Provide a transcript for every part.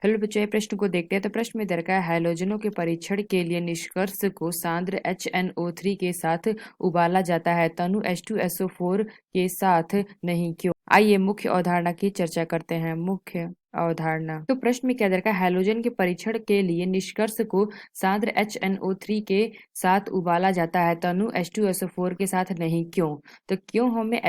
Hello बच्चों, ये प्रश्न को देखते हैं। तो प्रश्न में दे रखा है हैलोजनों के परीक्षण के लिए निष्कर्ष को सांद्र HNO3 के साथ उबाला जाता है, तनु H2SO4 के साथ नहीं, क्यों? आइए मुख्य अवधारणा की चर्चा करते हैं। मुख्य अवधारणा। तो प्रश्न में क्या दे रखा है, हैलोजन के परीक्षण के लिए निष्कर्ष को सांद्र HNO3 के साथ उबाला जाता है, तनु H2SO4 के साथ नहीं, क्यों? तो क्यों हमें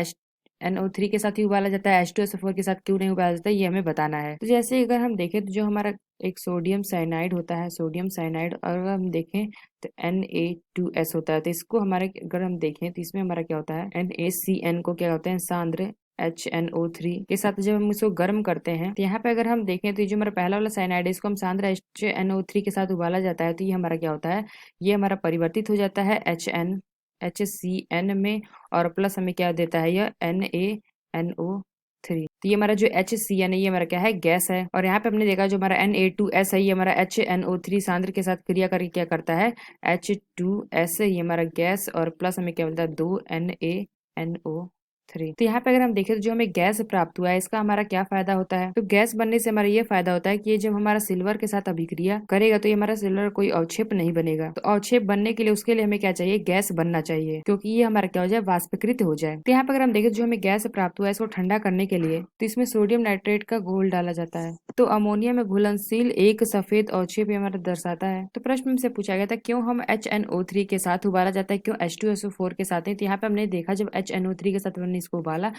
NO3 के साथ ही उबाला जाता है, H2SO4 के साथ क्यों नहीं उबाला जाता है, ये हमें बताना है। तो जैसे अगर हम देखें तो जो हमारा एक सोडियम साइनाइड होता है, सोडियम साइनाइड, और अगर हम देखें तो Na2S होता है। तो इसको हमारे अगर हम देखें तो इसमें हमारा क्या होता है, NaCN को क्या होते हैं, सांद्र HNO3 के साथ जब हम इसको गर्म करते हैं तो यहाँ पे अगर हम देखें तो ये जो हमारा पहला वाला साइनाइड है इसको हम सांद्र HNO3 के साथ उबाला जाता है तो ये हमारा क्या होता है, ये हमारा परिवर्तित हो जाता है HCN में, और प्लस हमें क्या देता है, यह NaNO3। तो ये हमारा जो HCN है ये हमारा क्या है, गैस है। और यहाँ पे हमने देखा जो हमारा Na2S है ये हमारा HNO3 सांद्र के साथ क्रिया करके क्या करता है, H2S, ये हमारा गैस, और प्लस हमें क्या मिलता है, 2NaNO3। तो यहाँ पे अगर हम देखें तो जो हमें गैस प्राप्त हुआ है इसका हमारा क्या फायदा होता है, तो गैस बनने से हमारा ये फायदा होता है कि ये जब हमारा सिल्वर के साथ अभिक्रिया करेगा तो ये हमारा सिल्वर कोई अवक्षेप नहीं बनेगा। तो अवक्षेप बनने के लिए उसके लिए हमें क्या चाहिए, गैस बनना चाहिए, क्योंकि ये हमारा क्या हो जाए, वाष्पीकृत हो जाए। तो यहाँ पे अगर हम देखें जो हमें गैस प्राप्त हुआ है इसको ठंडा करने के लिए तो इसमें सोडियम नाइट्रेट का घोल डाला जाता है। तो अमोनिया में घुलनशील एक सफेद अवक्षेप ये हमारा दर्शाता है। तो प्रश्न में से पूछा गया था क्यों हम HNO3 के साथ उबाला जाता है, क्यों H2SO4 के साथ है। तो यहाँ पे हमने देखा जब HNO3 के साथ हमने इसको उबाला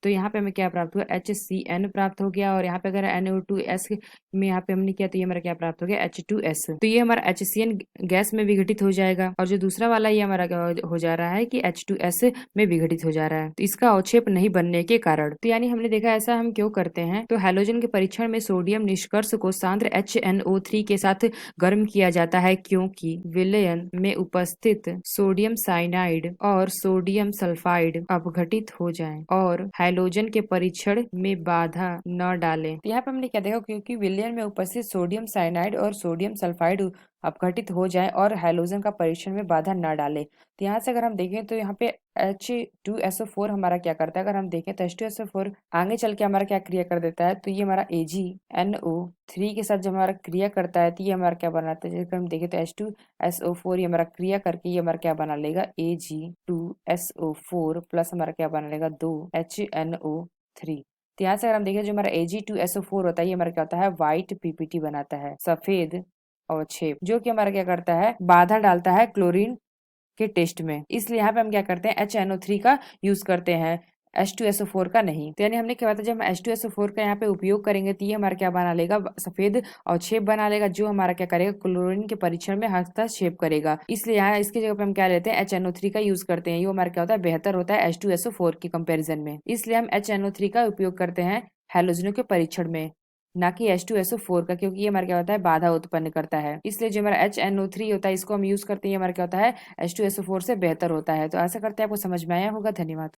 तो यहाँ पे हमें क्या प्राप्त हुआ, HCN प्राप्त हो गया, और यहाँ पे अगर NO2S में यहाँ पे हमने किया तो ये हमारा क्या प्राप्त हो गया, H2S। तो ये हमारा HCN गैस में विघटित हो जाएगा, और जो दूसरा वाला ये हमारा क्या हो जा रहा है कि H2S में विघटित हो जा रहा है, तो इसका अवक्षेप नहीं बनने के कारण। तो यानी हमने देखा ऐसा हम क्यों करते हैं, तो हैलोजन के परीक्षण में सोडियम निष्कर्ष को सांद्र HNO3 के साथ गर्म किया जाता है क्योंकि विलयन में उपस्थित सोडियम साइनाइड और सोडियम सल्फाइड अपघटित हो जाएं और हैलोजन के परीक्षण में बाधा न डालें। तो यहाँ पे हमने क्या देखा, क्योंकि विलयन में उपस्थित सोडियम साइनाइड और सोडियम सल्फाइड अपघटित हो जाएं और हैलोजन का परीक्षण में बाधा न डाले। तो यहाँ से अगर हम देखें तो यहाँ पे H2SO4 हमारा क्या करता है, अगर हम देखें तो H2SO4 आगे चल के हमारा क्या क्रिया कर देता है, तो ये हमारा AgNO3 के साथ जब हमारा क्रिया करता है तो ये हमारा क्या बनाता है, जैसे हम देखें तो H2SO4 ये हमारा क्रिया करके ये हमारा क्या बना लेगा, Ag2SO4 प्लस हमारा क्या बना लेगा, 2HNO3। तो यहाँ से अगर हम देखें जो हमारा Ag2SO4 होता है ये हमारा क्या होता है, व्हाइट PPT बनाता है, सफेद अवक्षेप, जो कि हमारा क्या करता है, बाधा डालता है क्लोरीन के टेस्ट में। इसलिए यहाँ पे हम क्या करते हैं, HNO3 का यूज करते हैं, H2SO4 का नहीं। तो यानी हमने क्या बताया, जब हम H2SO4 का यहाँ पे उपयोग करेंगे तो ये हमारा क्या बना लेगा, सफेद अवक्षेप बना लेगा, जो हमारा क्या करेगा, क्लोरीन के परीक्षण में हस्तक्षेप करेगा। इसलिए यहाँ इसकी जगह पे हम क्या लेते हैं, HNO3 का यूज करते हैं। ये हमारा क्या होता है, बेहतर होता है H2SO4 के कंपेरिजन में। इसलिए हम HNO3 का उपयोग करते हैं हैलोजनों के परीक्षण में, ना कि H2SO4 का, क्योंकि ये हमारा क्या होता है, बाधा उत्पन्न करता है। इसलिए जो हमारा HNO3 होता है इसको हम यूज करते हैं, ये हमारा क्या होता है, H2SO4 से बेहतर होता है। तो आशा करते हैं आपको समझ में आया होगा। धन्यवाद।